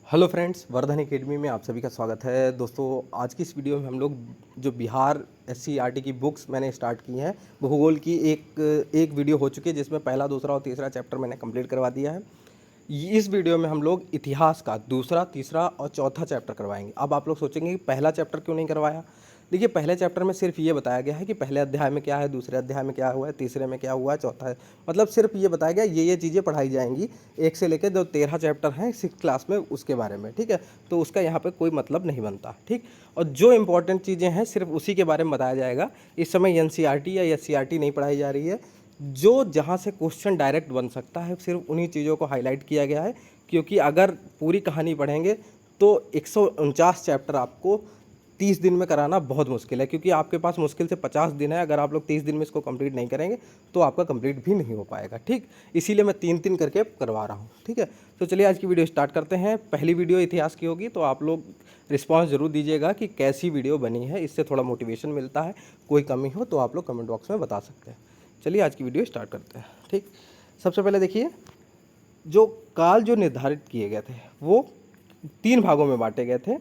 Hello friends, Vardhan academy में आप सभी का स्वागत है। दोस्तों, आज की इस वीडियो में हम लोग जो बिहार एससीईआरटी की बुक्स मैंने स्टार्ट की हैं, भूगोल की एक वीडियो हो चुकी है जिसमें पहला, दूसरा और तीसरा चैप्टर मैंने कंप्लीट करवा दिया है। इस वीडियो में हम लोग इतिहास का दूसरा, तीसरा और चौथा चैप्टर करवाएंगे। अब आप लोग सोचेंगे कि पहला चैप्टर क्यों नहीं करवाया। देखिए, पहले चैप्टर में सिर्फ ये बताया गया है कि पहले अध्याय में क्या है, दूसरे अध्याय में क्या हुआ है, तीसरे में क्या हुआ है, चौथा है, मतलब सिर्फ ये बताया गया ये चीज़ें पढ़ाई जाएंगी। एक से लेकर जो 13 चैप्टर हैं 6 क्लास में, उसके बारे में, ठीक है। तो उसका यहाँ पे कोई मतलब नहीं बनता, ठीक। और जो इंपॉर्टेंट चीज़ें हैं सिर्फ उसी के बारे में बताया जाएगा। इस समय एनसीईआरटी या एससीईआरटी नहीं पढ़ाई जा रही है। जो जहाँ से क्वेश्चन डायरेक्ट बन सकता है सिर्फ उन्हीं चीज़ों को हाईलाइट किया गया है, क्योंकि अगर पूरी कहानी पढ़ेंगे तो 149 चैप्टर आपको 30 दिन में कराना बहुत मुश्किल है, क्योंकि आपके पास मुश्किल से 50 दिन है। अगर आप लोग 30 दिन में इसको कंप्लीट नहीं करेंगे तो आपका कंप्लीट भी नहीं हो पाएगा, ठीक। इसीलिए मैं 3-3 करके करवा रहा हूँ, ठीक है। तो चलिए आज की वीडियो स्टार्ट करते हैं। पहली वीडियो इतिहास की होगी, तो आप लोग रिस्पॉन्स ज़रूर दीजिएगा कि कैसी वीडियो बनी है। इससे थोड़ा मोटिवेशन मिलता है। कोई कमी हो तो आप लोग कमेंट बॉक्स में बता सकते हैं। चलिए आज की वीडियो स्टार्ट करते हैं, ठीक। सबसे पहले देखिए, जो काल जो निर्धारित किए गए थे वो 3 भागों में बांटे गए थे।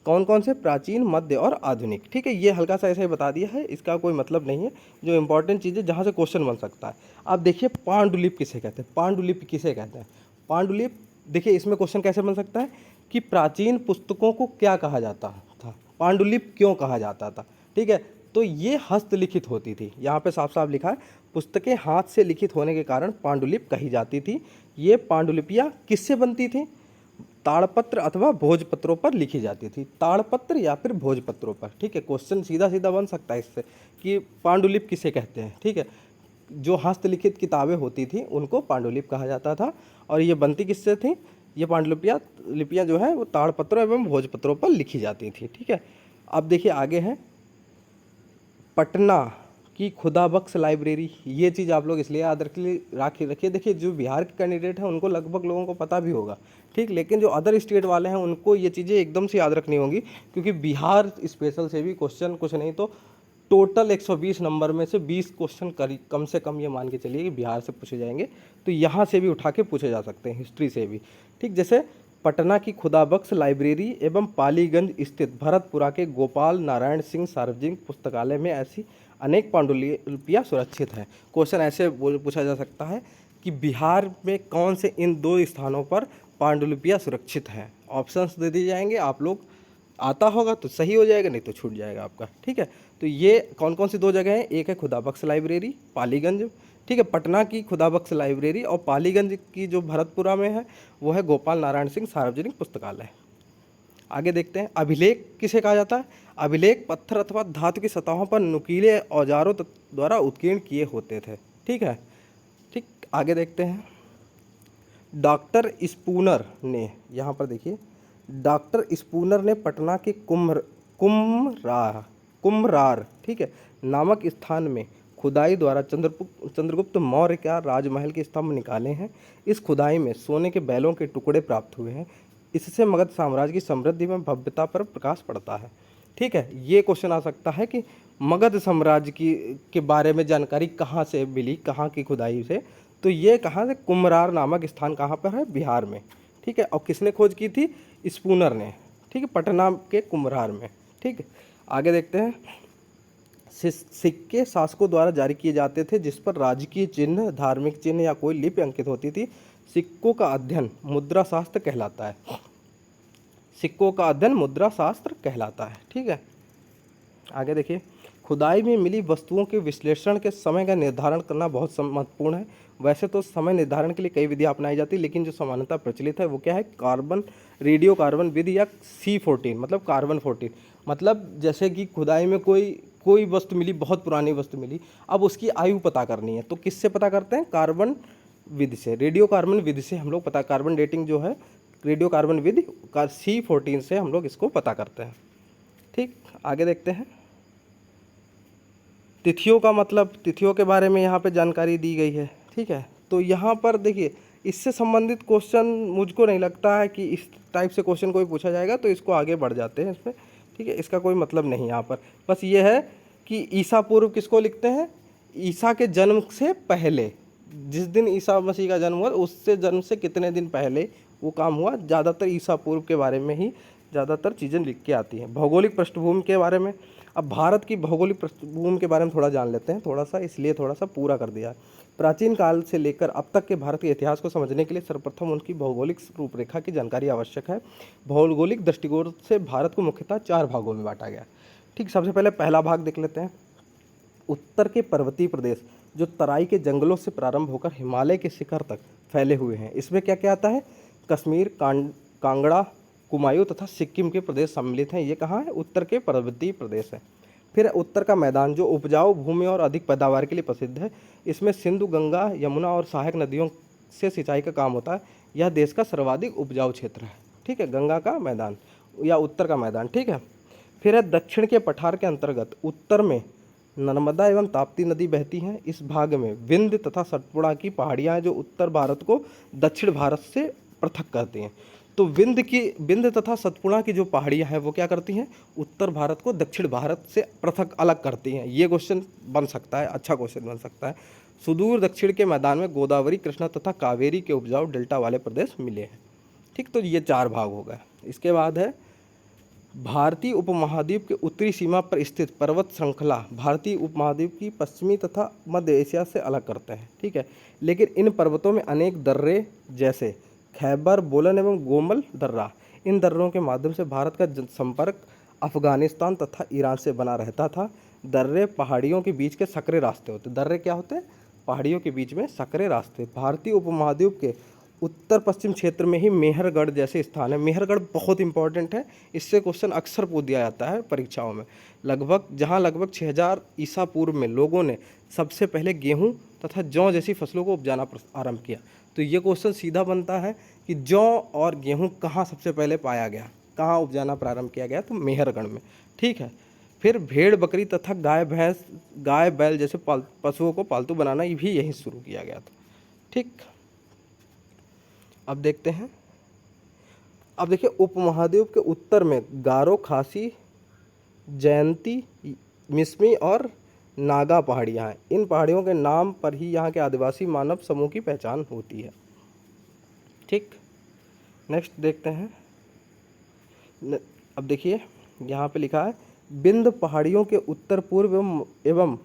कौन कौन से? प्राचीन, मध्य और आधुनिक, ठीक है। ये हल्का सा ऐसे ही बता दिया है, इसका कोई मतलब नहीं है। जो इंपॉर्टेंट चीज़ें जहाँ से क्वेश्चन बन सकता है। आप देखिए, पांडुलिपि किसे कहते हैं? पांडुलिपि किसे कहते हैं? पांडुलिपि, देखिए इसमें क्वेश्चन कैसे बन सकता है कि प्राचीन पुस्तकों को क्या कहा जाता था, पांडुलिपि क्यों कहा जाता था, ठीक है। तो ये हस्तलिखित होती थी। यहाँ पे साफ साफ लिखा है, पुस्तकें हाथ से लिखित होने के कारण पांडुलिपि कही जाती थी। ये पांडुलिपियाँ किससे बनती थी? ताड़पत्र अथवा भोजपत्रों पर लिखी जाती थी। ताड़पत्र या फिर भोजपत्रों पर, ठीक है। क्वेश्चन सीधा सीधा बन सकता है इससे कि पांडुलिपि किसे कहते हैं, ठीक है। जो हस्तलिखित किताबें होती थी उनको पांडुलिपि कहा जाता था। और ये बनती किससे थी? ये लिपियाँ जो है वो ताड़पत्रों एवं भोजपत्रों पर लिखी जाती थी, ठीक है। अब देखिए आगे है पटना की खुदाबख्श लाइब्रेरी। ये चीज़ आप लोग इसलिए याद रखिए। देखिए, जो बिहार के कैंडिडेट हैं उनको लगभग लोगों को पता भी होगा, ठीक। लेकिन जो अदर स्टेट वाले हैं उनको ये चीज़ें एकदम से याद रखनी होंगी, क्योंकि बिहार स्पेशल से भी क्वेश्चन कुछ नहीं तो टोटल 120 नंबर में से 20 क्वेश्चन कम से कम ये मान के चलिए कि बिहार से पूछे जाएंगे। तो यहाँ से भी उठा के पूछे जा सकते हैं, हिस्ट्री से भी, ठीक। जैसे पटना की खुदाबख्श लाइब्रेरी एवं पालीगंज स्थित भरतपुरा के गोपाल नारायण सिंह सार्वजनिक पुस्तकालय में ऐसी अनेक पांडुलिपियाँ सुरक्षित हैं। क्वेश्चन ऐसे पूछा जा सकता है कि बिहार में कौन से इन 2 स्थानों पर पांडुलिपियाँ सुरक्षित हैं। ऑप्शंस दे दिए जाएंगे, आप लोग आता होगा तो सही हो जाएगा, नहीं तो छूट जाएगा आपका, ठीक है। तो ये कौन कौन सी 2 जगह हैं? एक है खुदाबख्श लाइब्रेरी पालीगंज, ठीक है। पटना की खुदाबख्श लाइब्रेरी, और पालीगंज की जो भरतपुरा में है वो है गोपाल नारायण सिंह सार्वजनिक पुस्तकालय। आगे देखते हैं, अभिलेख किसे कहा जाता है? अभिलेख पत्थर अथवा धातु की सतहों पर नुकीले औजारों द्वारा उत्कीर्ण किए होते थे, ठीक है, ठीक। आगे देखते हैं, डॉक्टर स्पूनर ने, यहाँ पर देखिए, डॉक्टर स्पूनर ने पटना के कुम्हरार, ठीक है, नामक स्थान में खुदाई द्वारा चंद्रगुप्त मौर्य का राजमहल के स्तंभ निकाले हैं। इस खुदाई में सोने के बैलों के टुकड़े प्राप्त हुए हैं। इससे मगध साम्राज्य की समृद्धि में भव्यता पर प्रकाश पड़ता है, ठीक है। ये क्वेश्चन आ सकता है कि मगध साम्राज्य के बारे में जानकारी कहाँ से मिली, कहाँ की खुदाई से? तो ये कहाँ से? कुम्हरार नामक स्थान कहाँ पर है? बिहार में, ठीक है। और किसने खोज की थी? स्पूनर ने, ठीक है, पटना के कुम्हरार में, ठीक है। आगे देखते हैं, सिक्के शासकों द्वारा जारी किए जाते थे जिस पर राजकीय चिन्ह, धार्मिक चिन्ह या कोई लिपि अंकित होती थी। सिक्कों का अध्ययन मुद्रा शास्त्र कहलाता है। सिक्कों का अध्ययन मुद्रा शास्त्र कहलाता है, ठीक है। आगे देखिए, खुदाई में मिली वस्तुओं के विश्लेषण के समय का निर्धारण करना बहुत महत्वपूर्ण है। वैसे तो समय निर्धारण के लिए कई विधियाँ अपनाई जाती है, लेकिन जो सामान्यतः प्रचलित है वो क्या है? रेडियो कार्बन विधि या C14, मतलब कार्बन 14। मतलब जैसे कि खुदाई में कोई वस्तु मिली, बहुत पुरानी वस्तु मिली, अब उसकी आयु पता करनी है, तो किससे पता करते हैं? कार्बन विधि से, रेडियो कार्बन विधि से हम लोग पता, कार्बन डेटिंग जो है रेडियो कार्बन विधि का C14 से हम लोग इसको पता करते हैं, ठीक। आगे देखते हैं, तिथियों का मतलब, तिथियों के बारे में यहाँ पे जानकारी दी गई है, ठीक है। तो यहाँ पर देखिए, इससे संबंधित क्वेश्चन मुझको नहीं लगता है कि इस टाइप से क्वेश्चन कोई पूछा जाएगा, तो इसको आगे बढ़ जाते हैं इसमें, ठीक है। इसका कोई मतलब नहीं यहाँ पर, बस ये है कि ईसा पूर्व किसको लिखते हैं? ईसा के जन्म से पहले, जिस दिन ईसा मसीह का जन्म हुआ उससे जन्म से कितने दिन पहले वो काम हुआ। ज़्यादातर ईसा पूर्व के बारे में ही ज़्यादातर चीज़ें लिख के आती हैं। भौगोलिक पृष्ठभूमि के बारे में, अब भारत की भौगोलिक पृष्ठभूमि के बारे में थोड़ा जान लेते हैं, थोड़ा सा, इसलिए थोड़ा सा पूरा कर दिया। प्राचीन काल से लेकर अब तक के भारत के इतिहास को समझने के लिए सर्वप्रथम उनकी भौगोलिक रूपरेखा की जानकारी आवश्यक है। भौगोलिक दृष्टिकोण से भारत को मुख्यतः 4 भागों में बांटा गया। ठीक, सबसे पहले पहला भाग देख लेते हैं। उत्तर के पर्वतीय प्रदेश जो तराई के जंगलों से प्रारंभ होकर हिमालय के शिखर तक फैले हुए हैं। इसमें क्या क्या आता है? कश्मीर, कांगड़ा, कुमायूं तथा सिक्किम के प्रदेश सम्मिलित हैं। ये कहाँ है? उत्तर के पर्वतीय प्रदेश है। फिर उत्तर का मैदान जो उपजाऊ भूमि और अधिक पैदावार के लिए प्रसिद्ध है। इसमें सिंधु, गंगा, यमुना और सहायक नदियों से सिंचाई का काम होता है। यह देश का सर्वाधिक उपजाऊ क्षेत्र है। ठीक है, गंगा का मैदान या उत्तर का मैदान। ठीक है, फिर है दक्षिण के पठार के अंतर्गत उत्तर में नर्मदा एवं ताप्ती नदी बहती हैं। इस भाग में विंध्य तथा सतपुड़ा की पहाड़ियाँ जो उत्तर भारत को दक्षिण भारत से पृथक करती हैं। तो विंध्य तथा सतपुड़ा की जो पहाड़ियाँ हैं वो क्या करती हैं? उत्तर भारत को दक्षिण भारत से पृथक अलग करती हैं। ये क्वेश्चन बन सकता है, अच्छा क्वेश्चन बन सकता है। सुदूर दक्षिण के मैदान में गोदावरी, कृष्णा तथा कावेरी के उपजाऊ डेल्टा वाले प्रदेश मिले हैं। ठीक, तो ये 4 भाग हो गए। इसके बाद है भारतीय उपमहाद्वीप के उत्तरी सीमा पर स्थित पर्वत श्रृंखला भारतीय उपमहाद्वीप की पश्चिमी तथा मध्य एशिया से अलग करते हैं। ठीक है, लेकिन इन पर्वतों में अनेक दर्रे जैसे खैबर, बोलन एवं गोमल दर्रा, इन दर्रों के माध्यम से भारत का संपर्क अफगानिस्तान तथा ईरान से बना रहता था। दर्रे पहाड़ियों के बीच के सकरे रास्ते होते। दर्रे क्या होते हैं? पहाड़ियों के बीच में सकरे रास्ते। भारतीय उपमहाद्वीप के उत्तर पश्चिम क्षेत्र में ही मेहरगढ़ जैसे स्थान है। मेहरगढ़ बहुत इंपॉर्टेंट है, इससे क्वेश्चन अक्सर पूछ दिया जाता है परीक्षाओं में। लगभग 6000 ईसा पूर्व में लोगों ने सबसे पहले गेहूं तथा जौ जैसी फसलों को उपजाना आरंभ किया। तो ये क्वेश्चन सीधा बनता है कि जौ और गेहूं कहाँ सबसे पहले पाया गया, कहाँ उपजाना प्रारंभ किया गया? तो मेहरगढ़ में। ठीक है, फिर भेड़, बकरी तथा गाय बैल जैसे पशुओं को पालतू बनाना भी यहीं शुरू किया गया था। ठीक, अब देखते हैं। अब देखिए, उपमहाद्वीप के उत्तर में गारो, खासी, जयंती, मिसमी और नागा पहाड़ियाँ हैं। इन पहाड़ियों के नाम पर ही यहाँ के आदिवासी मानव समूह की पहचान होती है। ठीक, नेक्स्ट देखते हैं। अब देखिए, यहाँ पे लिखा है विंध्य पहाड़ियों के उत्तर पूर्व एवं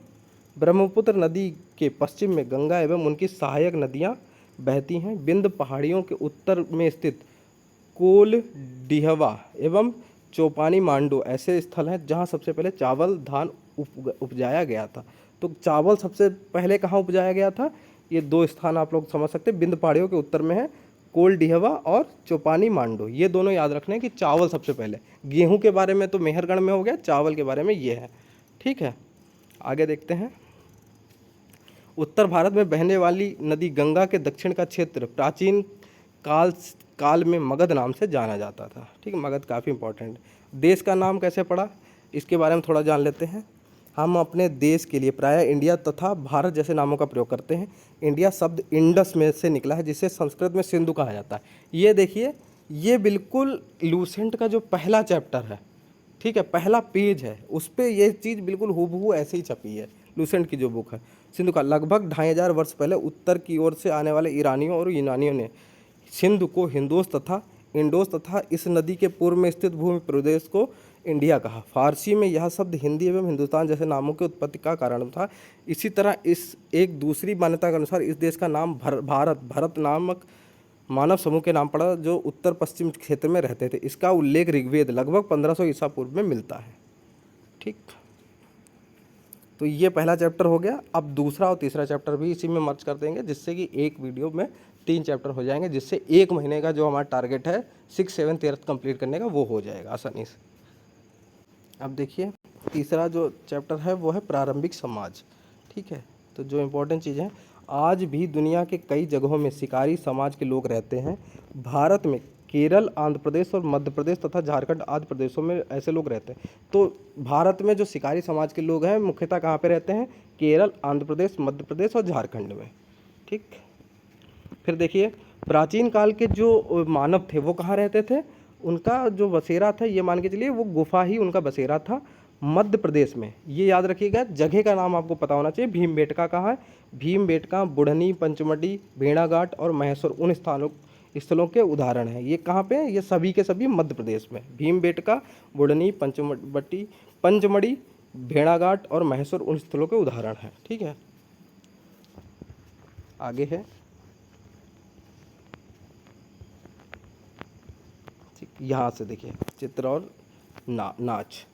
ब्रह्मपुत्र नदी के पश्चिम में गंगा एवं उनकी सहायक नदियाँ बहती हैं। विंध्य पहाड़ियों के उत्तर में स्थित कोल, डिहवा एवं चौपानी मांडो ऐसे स्थल हैं जहां सबसे पहले चावल, धान उपजाया गया था। तो चावल सबसे पहले कहाँ उपजाया गया था? ये 2 स्थान आप लोग समझ सकते हैं। विंध्य पहाड़ियों के उत्तर में है कोल, डिहवा और चौपानी मांडो। ये दोनों याद रखने हैं कि चावल सबसे पहले। गेहूँ के बारे में तो मेहरगढ़ में हो गया, चावल के बारे में ये है। ठीक है, आगे देखते हैं। उत्तर भारत में बहने वाली नदी गंगा के दक्षिण का क्षेत्र प्राचीन काल में मगध नाम से जाना जाता था। ठीक है, मगध काफ़ी इंपॉर्टेंट है। देश का नाम कैसे पड़ा, इसके बारे में थोड़ा जान लेते हैं। हम अपने देश के लिए प्रायः इंडिया तथा भारत जैसे नामों का प्रयोग करते हैं। इंडिया शब्द इंडस में से निकला है, जिसे संस्कृत में सिंधु कहा जाता है। ये देखिए, ये बिल्कुल लूसेंट का जो पहला चैप्टर है, ठीक है, पहला पेज है, उस पर ये चीज़ बिल्कुल हूबहू ऐसे ही छपी है। लूसेंट की जो बुक है, सिंधु का लगभग 2500 वर्ष पहले उत्तर की ओर से आने वाले ईरानियों और यूनानियों ने सिंधु को हिंदोस तथा इस नदी के पूर्व में स्थित भूमि प्रदेश को इंडिया कहा। फारसी में यह शब्द हिंदी एवं हिंदुस्तान जैसे नामों की उत्पत्ति का कारण था। इसी तरह इस एक दूसरी मान्यता के अनुसार इस देश का नाम भारत नामक मानव समूह के नाम पड़ा जो उत्तर पश्चिम क्षेत्र में रहते थे। इसका उल्लेख ऋग्वेद लगभग 1500 ईसा पूर्व में मिलता है। ठीक, तो ये पहला चैप्टर हो गया। अब दूसरा और तीसरा चैप्टर भी इसी में मर्ज कर देंगे, जिससे कि एक वीडियो में 3 चैप्टर हो जाएंगे, जिससे 1 महीने का जो हमारा टारगेट है 6, 7, 13 कंप्लीट करने का वो हो जाएगा आसानी से। अब देखिए, तीसरा जो चैप्टर है वो है प्रारंभिक समाज। ठीक है, तो जो इम्पोर्टेंट चीज़ है, आज भी दुनिया के कई जगहों में शिकारी समाज के लोग रहते हैं। भारत में केरल, आंध्र प्रदेश और मध्य प्रदेश तथा झारखंड आदि प्रदेशों में ऐसे लोग रहते हैं। तो भारत में जो शिकारी समाज के लोग हैं मुख्यतः कहाँ पे रहते हैं? केरल, आंध्र प्रदेश, मध्य प्रदेश और झारखंड में। ठीक, फिर देखिए, प्राचीन काल के जो मानव थे वो कहाँ रहते थे? उनका जो बसेरा था, ये मान के चलिए वो गुफा ही उनका बसेरा था, मध्य प्रदेश में। ये याद रखिएगा, जगह का नाम आपको पता होना चाहिए। भीमबेटका कहाँ है? भीमबेटका, बुढ़नी, पंचमढ़ी, भेड़ाघाट और महेश्वर उन स्थलों के उदाहरण हैं। ये कहाँ पे हैं? ये सभी के सभी मध्य प्रदेश में। भीमबेटका, बुढ़नी, पंचमढ़ी, भेड़ाघाट और महेश्वर उन स्थलों के उदाहरण हैं। ठीक है, आगे है ठीक, यहाँ से देखिए चित्र और नाच।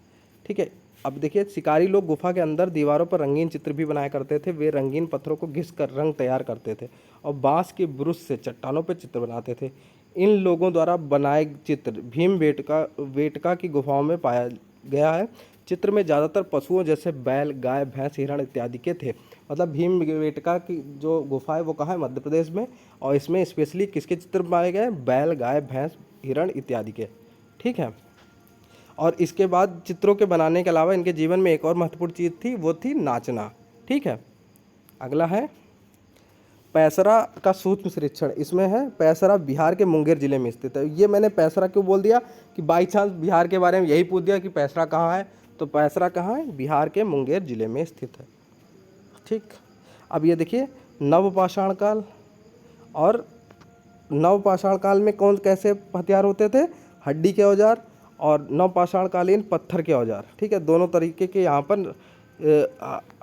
ठीक है, अब देखिए शिकारी लोग गुफा के अंदर दीवारों पर रंगीन चित्र भी बनाया करते थे। वे रंगीन पत्थरों को घिस कर रंग तैयार करते थे और बांस के ब्रुश से चट्टानों पर चित्र बनाते थे। इन लोगों द्वारा बनाए चित्र बेटका की गुफाओं में पाया गया है। चित्र में ज़्यादातर पशुओं जैसे बैल, गाय, भैंस, हिरण इत्यादि के थे। मतलब भीमबेटका की जो गुफा है वो कहाँ है? मध्य प्रदेश में। और इसमें स्पेशली किसके चित्र बनाए गए? बैल, गाय, भैंस, हिरण इत्यादि के। ठीक है, और इसके बाद चित्रों के बनाने के अलावा इनके जीवन में एक और महत्वपूर्ण चीज़ थी, वो थी नाचना। ठीक है, अगला है पैसरा का सूक्ष्म निरीक्षण। इसमें है पैसरा बिहार के मुंगेर जिले में स्थित है। ये मैंने पैसरा क्यों बोल दिया कि बाई चांस बिहार के बारे में यही पूछ दिया कि पैसरा कहाँ है, तो पैसरा कहाँ है? बिहार के मुंगेर जिले में स्थित है। ठीक, अब ये देखिए नवपाषाण काल। और नवपाषाण काल में कौन कैसे हथियार होते थे? हड्डी के औजार और नवपाषाण कालीन पत्थर के औजार। ठीक है, दोनों तरीके के यहाँ पर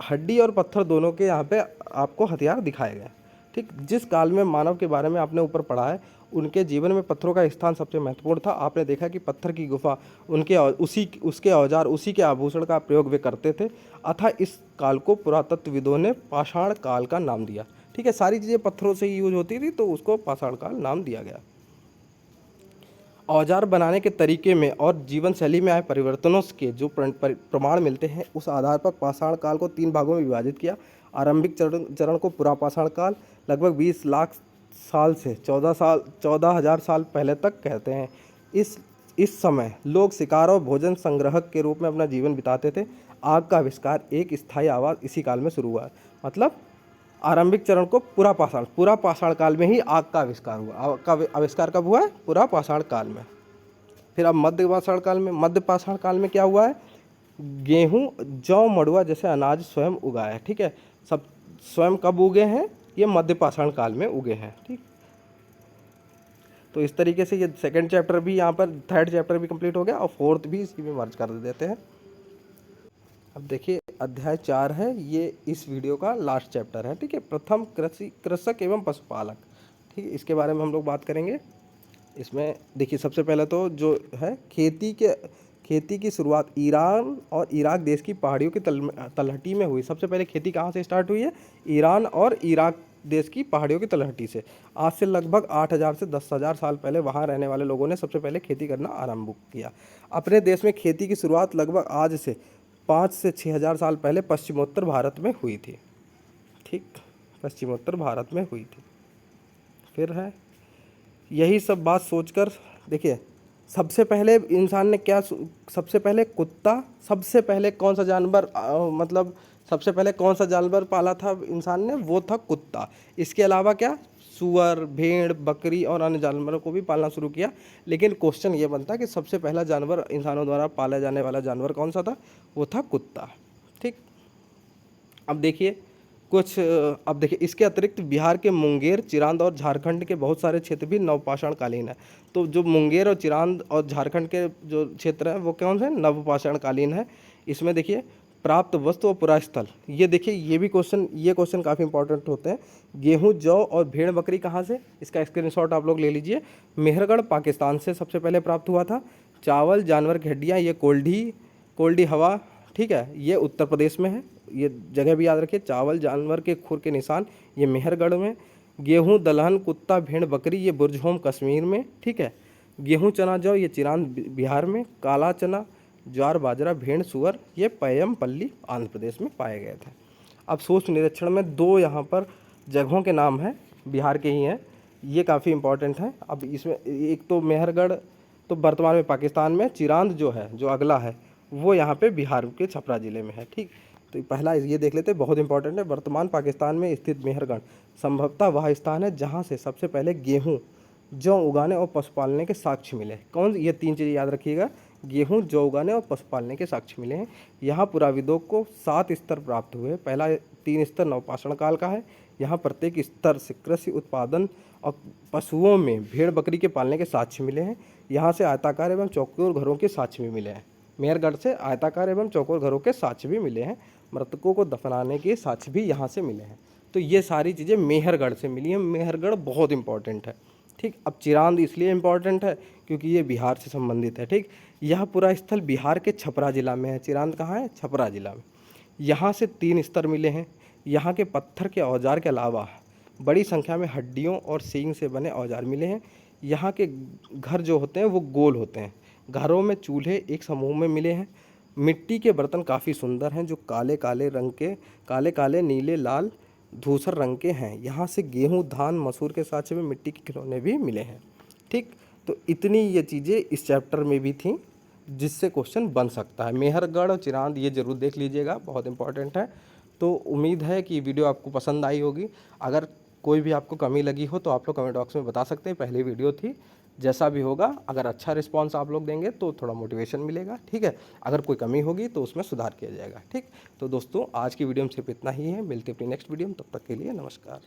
हड्डी और पत्थर दोनों के यहाँ पे आपको हथियार दिखाए गए। ठीक, जिस काल में मानव के बारे में आपने ऊपर पढ़ा है, उनके जीवन में पत्थरों का स्थान सबसे महत्वपूर्ण था। आपने देखा कि पत्थर की गुफा, उसके औजार, उसी के आभूषण का प्रयोग वे करते थे। अतः इस काल को पुरातत्वविदों ने पाषाण काल का नाम दिया। ठीक है, सारी चीज़ें पत्थरों से ही यूज होती थी तो उसको पाषाण काल नाम दिया गया। औजार बनाने के तरीके में और जीवन शैली में आए परिवर्तनों के जो प्रमाण मिलते हैं, उस आधार पर पाषाण काल को 3 भागों में विभाजित किया। आरंभिक चरण को पुरापाषाण काल, लगभग 20 लाख साल से 14,000 साल पहले तक कहते हैं। इस समय लोग शिकार और भोजन संग्रहक के रूप में अपना जीवन बिताते थे। आग का आविष्कार एक स्थायी आवाज़ इसी काल में शुरू हुआ। मतलब आरंभिक चरण को पुरापाषाण काल में ही आग का आविष्कार हुआ। आग का आविष्कार कब हुआ है? पुरापाषाण काल में। फिर अब मध्यपाषाण काल में क्या हुआ है? गेहूं, जौ, मड़ुआ जैसे अनाज स्वयं उगाए। ठीक है, सब स्वयं कब उगे हैं? ये मध्यपाषाण काल में उगे हैं। ठीक, तो इस तरीके से ये सेकंड चैप्टर भी यहाँ पर, थर्ड चैप्टर भी कंप्लीट हो गया और फोर्थ भी इसी में मर्ज कर देते हैं। अब देखिए अध्याय 4 है, ये इस वीडियो का लास्ट चैप्टर है। ठीक है, प्रथम कृषक एवं पशुपालक। ठीक है, इसके बारे में हम लोग बात करेंगे। इसमें देखिए सबसे पहले तो जो है खेती की शुरुआत ईरान और इराक देश की पहाड़ियों की तलहटी में हुई। सबसे पहले खेती कहाँ से स्टार्ट हुई है? ईरान और इराक देश की पहाड़ियों की तलहटी से। आज से लगभग 8,000 से 10,000 साल पहले वहाँ रहने वाले लोगों ने सबसे पहले खेती करना आरंभ किया। अपने देश में खेती की शुरुआत लगभग आज से 5 से 6,000 साल पहले पश्चिमोत्तर भारत में हुई थी। ठीक, पश्चिमोत्तर भारत में हुई थी। फिर है यही सब बात सोचकर देखिए, सबसे पहले इंसान ने क्या, सबसे पहले कुत्ता, सबसे पहले कौन सा जानवर, मतलब सबसे पहले कौन सा जानवर पाला था इंसान ने? वो था कुत्ता। इसके अलावा क्या? सूअर, भेड़, बकरी और अन्य जानवरों को भी पालना शुरू किया। लेकिन क्वेश्चन ये बनता कि सबसे पहला जानवर इंसानों द्वारा पाला जाने वाला जानवर कौन सा था? वो था कुत्ता। ठीक, अब देखिए इसके अतिरिक्त बिहार के मुंगेर, चिरांद और झारखंड के बहुत सारे क्षेत्र भी नवपाषाण कालीन है। तो जो मुंगेर और चिरांद और झारखंड के जो क्षेत्र हैं वो कौन से? नवपाषाण कालीन है। इसमें देखिए प्राप्त वस्तु और पुरास्थल, ये देखिए ये क्वेश्चन काफ़ी इंपॉर्टेंट होते हैं। गेहूं, जौ और भेड़ बकरी कहाँ से? इसका स्क्रीनशॉट आप लोग ले लीजिए। मेहरगढ़ पाकिस्तान से सबसे पहले प्राप्त हुआ था। चावल, जानवर की हड्डियाँ, ये कोल्डी हवा, ठीक है, ये उत्तर प्रदेश में है। ये जगह भी याद रखिए। चावल, जानवर के खुर के निशान, ये मेहरगढ़ में। गेहूं, दलहन, कुत्ता, भेड़, बकरी, ये बुरजहोम कश्मीर में। ठीक है, गेहूं, चना, जौ, ये चिरांद बिहार में। काला चना, ज्वार, बाजरा, भेड़, सुअर, ये पय्यमपल्ली आंध्र प्रदेश में पाए गए थे। अब सूक्ष्म निरीक्षण में 2 यहाँ पर जगहों के नाम हैं, बिहार के ही हैं, ये काफ़ी इंपॉर्टेंट हैं। अब इसमें एक तो मेहरगढ़ तो वर्तमान में पाकिस्तान में, चिरांद जो है, जो अगला है, वो यहाँ पे बिहार के छपरा ज़िले में है। ठीक, तो पहला ये देख लेते हैं, बहुत इंपॉर्टेंट है। वर्तमान पाकिस्तान में स्थित मेहरगढ़ संभवतः वह स्थान है जहाँ से सबसे पहले गेहूँ, जौ उगाने और पशुपालने के साक्ष्य मिले। कौन? ये 3 चीज़ें याद रखिएगा गेहूँ, जौ उगाने और पशुपालने के साक्ष्य मिले हैं। यहाँ पुराविदों को 7 स्तर प्राप्त हुए। पहला 3 स्तर नवपाषाण काल का है। यहाँ प्रत्येक स्तर से कृषि उत्पादन और पशुओं में भेड़ बकरी के पालने के साक्ष्य मिले हैं। यहाँ से आयताकार एवं चौकोर घरों के साक्ष्य भी मिले हैं। मेहरगढ़ से आयताकार एवं चौकोर घरों के साक्ष्य भी मिले हैं। मृतकों को दफनाने के साक्ष्य भी यहाँ से मिले हैं। तो ये सारी चीज़ें मेहरगढ़ से मिली हैं। मेहरगढ़ बहुत इंपॉर्टेंट है, ठीक। अब चिरांद इसलिए इम्पॉर्टेंट है क्योंकि ये बिहार से संबंधित है, ठीक। यह पूरा स्थल बिहार के छपरा जिला में है। चिरांद कहाँ है? छपरा जिला में। यहाँ से 3 स्तर मिले हैं। यहाँ के पत्थर के औजार के अलावा बड़ी संख्या में हड्डियों और सींग से बने औजार मिले हैं। यहाँ के घर जो होते हैं वो गोल होते हैं। घरों में चूल्हे एक समूह में मिले हैं। मिट्टी के बर्तन काफ़ी सुंदर हैं जो काले काले रंग के, काले काले, नीले, लाल, धूसर रंग के हैं। यहाँ से गेहूँ, धान, मसूर के साथ में मिट्टी के खिलौने भी मिले हैं, ठीक। तो इतनी ये चीज़ें इस चैप्टर में भी थी जिससे क्वेश्चन बन सकता है। मेहरगढ़ और चिरांद ये ज़रूर देख लीजिएगा, बहुत इंपॉर्टेंट है। तो उम्मीद है कि वीडियो आपको पसंद आई होगी। अगर कोई भी आपको कमी लगी हो तो आप लोग कमेंट बॉक्स में बता सकते हैं। पहली वीडियो थी, जैसा भी होगा अगर अच्छा रिस्पांस आप लोग देंगे तो थोड़ा मोटिवेशन मिलेगा, ठीक है। अगर कोई कमी होगी तो उसमें सुधार किया जाएगा, ठीक। तो दोस्तों आज की वीडियो में सिर्फ इतना ही है। मिलते हैं अपनी नेक्स्ट वीडियो में, तब तक के लिए नमस्कार।